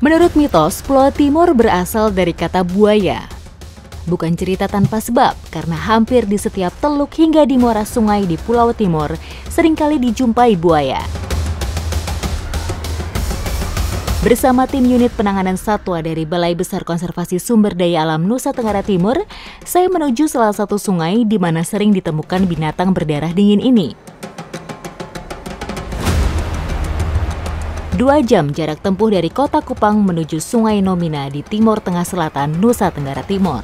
Menurut mitos, Pulau Timor berasal dari kata buaya. Bukan cerita tanpa sebab, karena hampir di setiap teluk hingga di muara sungai di Pulau Timor seringkali dijumpai buaya. Bersama tim unit penanganan satwa dari Balai Besar Konservasi Sumber Daya Alam Nusa Tenggara Timur, saya menuju salah satu sungai di mana sering ditemukan binatang berdarah dingin ini. 2 jam jarak tempuh dari kota Kupang menuju Sungai Nomina di Timur Tengah Selatan, Nusa Tenggara Timur.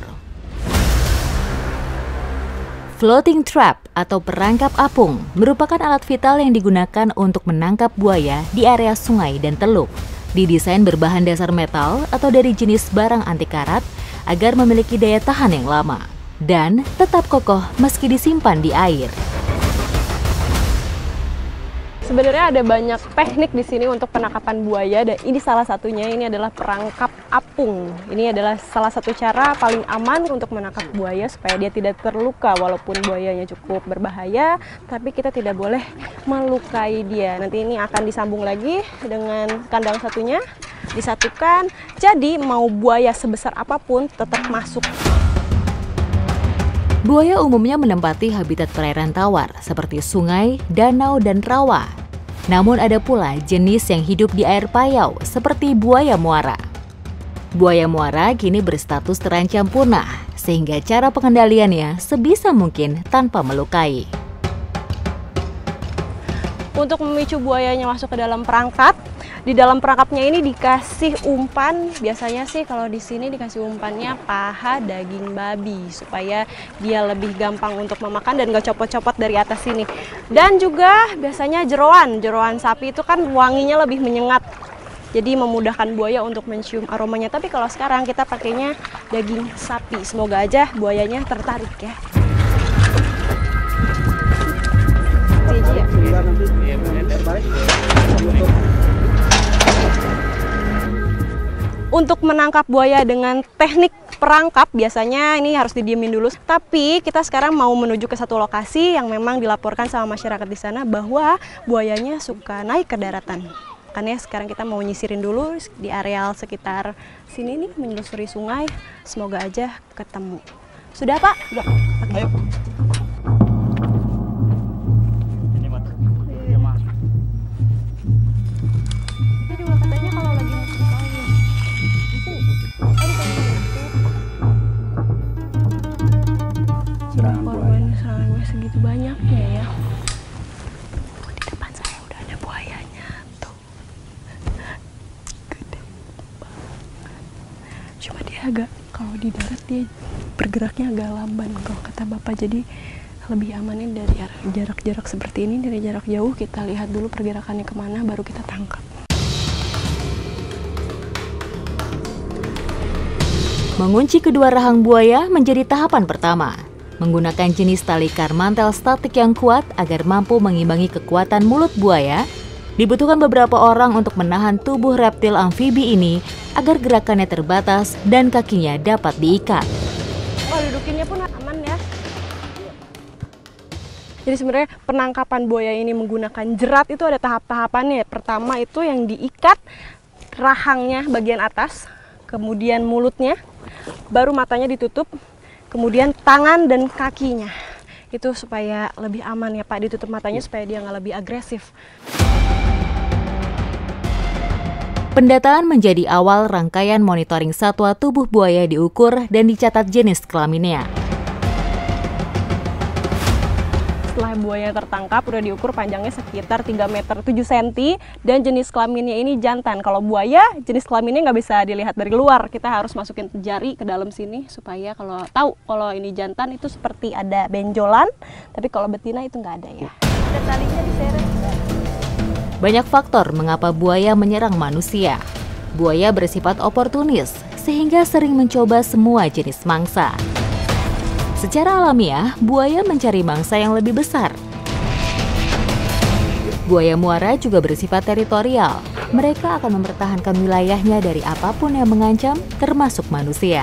Floating trap atau perangkap apung merupakan alat vital yang digunakan untuk menangkap buaya di area sungai dan teluk. Didesain berbahan dasar metal atau dari jenis barang anti karat agar memiliki daya tahan yang lama dan tetap kokoh meski disimpan di air. Sebenarnya ada banyak teknik di sini untuk penangkapan buaya dan ini salah satunya, ini adalah perangkap apung. Ini adalah salah satu cara paling aman untuk menangkap buaya supaya dia tidak terluka walaupun buayanya cukup berbahaya, tapi kita tidak boleh melukai dia. Nanti ini akan disambung lagi dengan kandang satunya, disatukan. Jadi mau buaya sebesar apapun tetap masuk. Buaya umumnya menempati habitat perairan tawar seperti sungai, danau, dan rawa. Namun ada pula jenis yang hidup di air payau seperti buaya muara. Buaya muara kini berstatus terancam punah, sehingga cara pengendaliannya sebisa mungkin tanpa melukai. Untuk memicu buayanya masuk ke dalam perangkap, di dalam perangkapnya ini dikasih umpan, biasanya sih kalau di sini dikasih umpannya paha daging babi supaya dia lebih gampang untuk memakan dan gak copot-copot dari atas sini. Dan juga biasanya jeroan sapi itu kan wanginya lebih menyengat, jadi memudahkan buaya untuk mencium aromanya. Tapi kalau sekarang kita pakainya daging sapi, semoga aja buayanya tertarik ya. Untuk menangkap buaya dengan teknik perangkap biasanya ini harus didiemin dulu. Tapi kita sekarang mau menuju ke satu lokasi yang memang dilaporkan sama masyarakat di sana bahwa buayanya suka naik ke daratan. Makanya sekarang kita mau nyisirin dulu di areal sekitar sini nih, menyusuri sungai. Semoga aja ketemu. Sudah Pak? Sudah. Oke. Ayo. Serangannya segitu banyaknya ya. Di depan saya udah ada buayanya tuh. Gede banget. Cuma dia agak, kalau di darat dia bergeraknya agak lamban kalau kata Bapak. Jadi lebih amannya dari jarak-jarak seperti ini, dari jarak jauh kita lihat dulu pergerakannya kemana baru kita tangkap. Mengunci kedua rahang buaya menjadi tahapan pertama. Menggunakan jenis tali karmantel statik yang kuat agar mampu mengimbangi kekuatan mulut buaya, dibutuhkan beberapa orang untuk menahan tubuh reptil amfibi ini agar gerakannya terbatas dan kakinya dapat diikat. Oh, dudukinnya pun aman ya. Jadi sebenarnya penangkapan buaya ini menggunakan jerat itu ada tahap-tahapannya. Pertama itu yang diikat rahangnya bagian atas, kemudian mulutnya, baru matanya ditutup, kemudian tangan dan kakinya. Itu supaya lebih aman ya Pak, ditutup matanya supaya dia nggak lebih agresif. Pendataan menjadi awal rangkaian monitoring satwa tubuh buaya diukur dan dicatat jenis kelaminnya. Setelah buaya tertangkap, udah diukur panjangnya sekitar 3 meter 7 cm dan jenis kelaminnya ini jantan. Kalau buaya, jenis kelaminnya nggak bisa dilihat dari luar. Kita harus masukin jari ke dalam sini supaya kalau tahu kalau ini jantan itu seperti ada benjolan, tapi kalau betina itu nggak ada ya. Ada talinya diseret. Banyak faktor mengapa buaya menyerang manusia. Buaya bersifat oportunis, sehingga sering mencoba semua jenis mangsa. Secara alamiah, buaya mencari mangsa yang lebih besar. Buaya muara juga bersifat teritorial. Mereka akan mempertahankan wilayahnya dari apapun yang mengancam, termasuk manusia.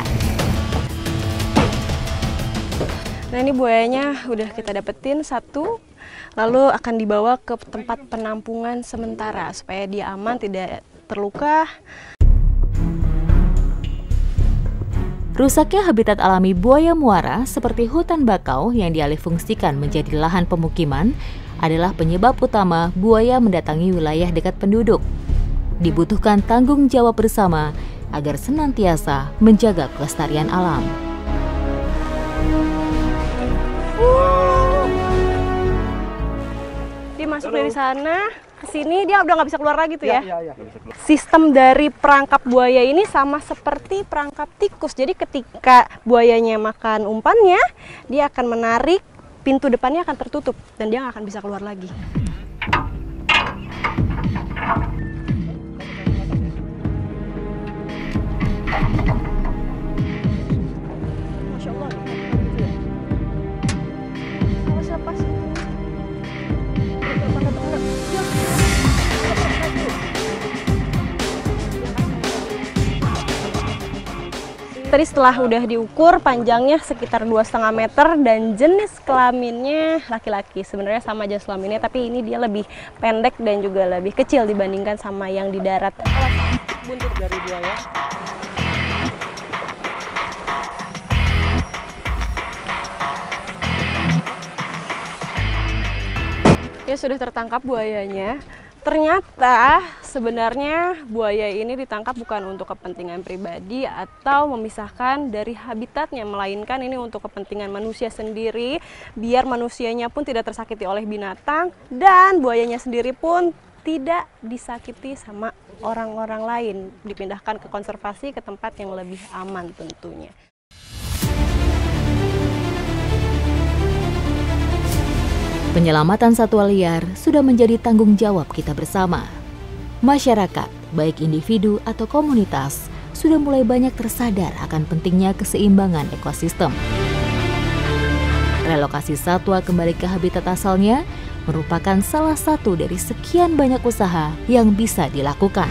Nah, ini buayanya udah kita dapetin satu, lalu akan dibawa ke tempat penampungan sementara supaya dia aman, tidak terluka. Rusaknya habitat alami buaya muara seperti hutan bakau yang dialihfungsikan menjadi lahan pemukiman adalah penyebab utama buaya mendatangi wilayah dekat penduduk. Dibutuhkan tanggung jawab bersama agar senantiasa menjaga kelestarian alam. Dia masuk dari sana ke sini, dia udah nggak bisa keluar lagi tuh ya? Iya. Sistem dari perangkap buaya ini sama seperti perangkap tikus. Jadi ketika buayanya makan umpannya, dia akan menarik, pintu depannya akan tertutup dan dia nggak akan bisa keluar lagi. Masya Allah. Pas. Tadi setelah udah diukur panjangnya sekitar 2,5 meter dan jenis kelaminnya laki-laki. Sebenarnya sama jenis kelaminnya, tapi ini dia lebih pendek dan juga lebih kecil dibandingkan sama yang di darat. Buntut dari buaya. Ya sudah tertangkap buayanya. Ternyata sebenarnya buaya ini ditangkap bukan untuk kepentingan pribadi atau memisahkan dari habitatnya, melainkan ini untuk kepentingan manusia sendiri, biar manusianya pun tidak tersakiti oleh binatang dan buayanya sendiri pun tidak disakiti sama orang-orang lain, dipindahkan ke konservasi ke tempat yang lebih aman tentunya. Penyelamatan satwa liar sudah menjadi tanggung jawab kita bersama. Masyarakat, baik individu atau komunitas, sudah mulai banyak tersadar akan pentingnya keseimbangan ekosistem. Relokasi satwa kembali ke habitat asalnya merupakan salah satu dari sekian banyak usaha yang bisa dilakukan.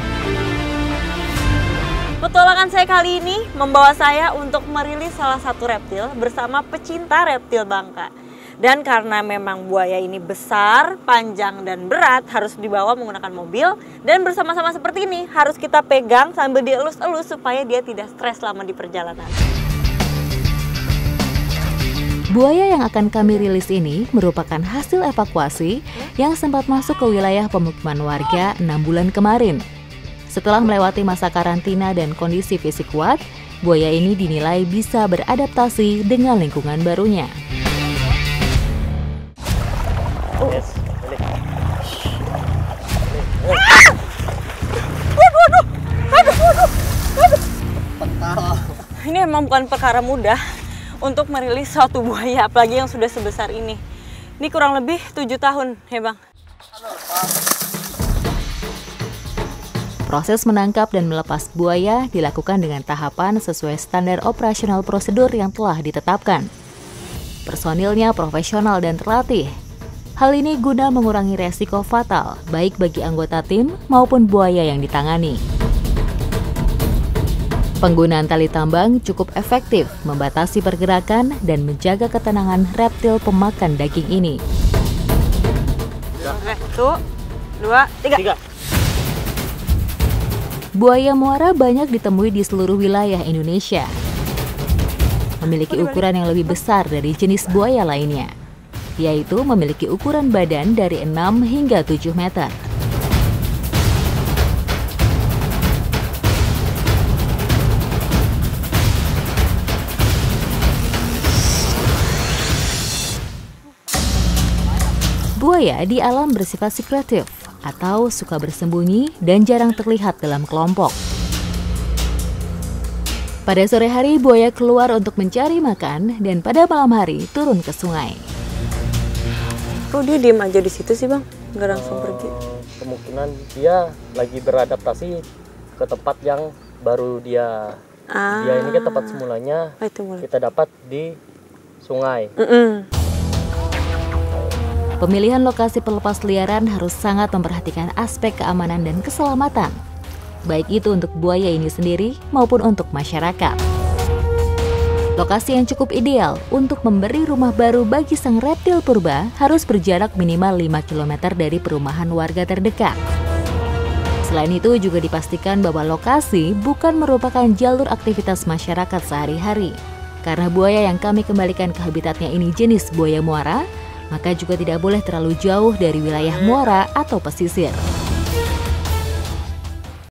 Petualangan saya kali ini membawa saya untuk merilis salah satu reptil bersama pecinta reptil Bangka. Dan karena memang buaya ini besar, panjang, dan berat, harus dibawa menggunakan mobil. Dan bersama-sama seperti ini, harus kita pegang sambil dielus-elus supaya dia tidak stres selama di perjalanan. Buaya yang akan kami rilis ini merupakan hasil evakuasi yang sempat masuk ke wilayah pemukiman warga 6 bulan kemarin. Setelah melewati masa karantina dan kondisi fisik kuat, buaya ini dinilai bisa beradaptasi dengan lingkungan barunya. Ini emang bukan perkara mudah untuk merilis suatu buaya, apalagi yang sudah sebesar ini. Ini kurang lebih 7 tahun, ya Bang? Proses menangkap dan melepas buaya dilakukan dengan tahapan sesuai standar operasional prosedur yang telah ditetapkan. Personilnya profesional dan terlatih. Hal ini guna mengurangi resiko fatal, baik bagi anggota tim maupun buaya yang ditangani. Penggunaan tali tambang cukup efektif membatasi pergerakan dan menjaga ketenangan reptil pemakan daging ini. Oke, 1, 2, 3. Buaya muara banyak ditemui di seluruh wilayah Indonesia. Memiliki ukuran yang lebih besar dari jenis buaya lainnya, yaitu memiliki ukuran badan dari 6 hingga 7 meter. Buaya di alam bersifat sekretif atau suka bersembunyi dan jarang terlihat dalam kelompok. Pada sore hari buaya keluar untuk mencari makan dan pada malam hari turun ke sungai. Kok dia diem aja di situ sih Bang? Nggak langsung pergi? Kemungkinan dia lagi beradaptasi ke tempat yang baru dia. Dia ini kan tempat semulanya kita dapat di sungai. Pemilihan lokasi pelepas liaran harus sangat memperhatikan aspek keamanan dan keselamatan, baik itu untuk buaya ini sendiri maupun untuk masyarakat. Lokasi yang cukup ideal untuk memberi rumah baru bagi sang reptil purba harus berjarak minimal 5 km dari perumahan warga terdekat. Selain itu juga dipastikan bahwa lokasi bukan merupakan jalur aktivitas masyarakat sehari-hari. Karena buaya yang kami kembalikan ke habitatnya ini jenis buaya muara, maka juga tidak boleh terlalu jauh dari wilayah muara atau pesisir.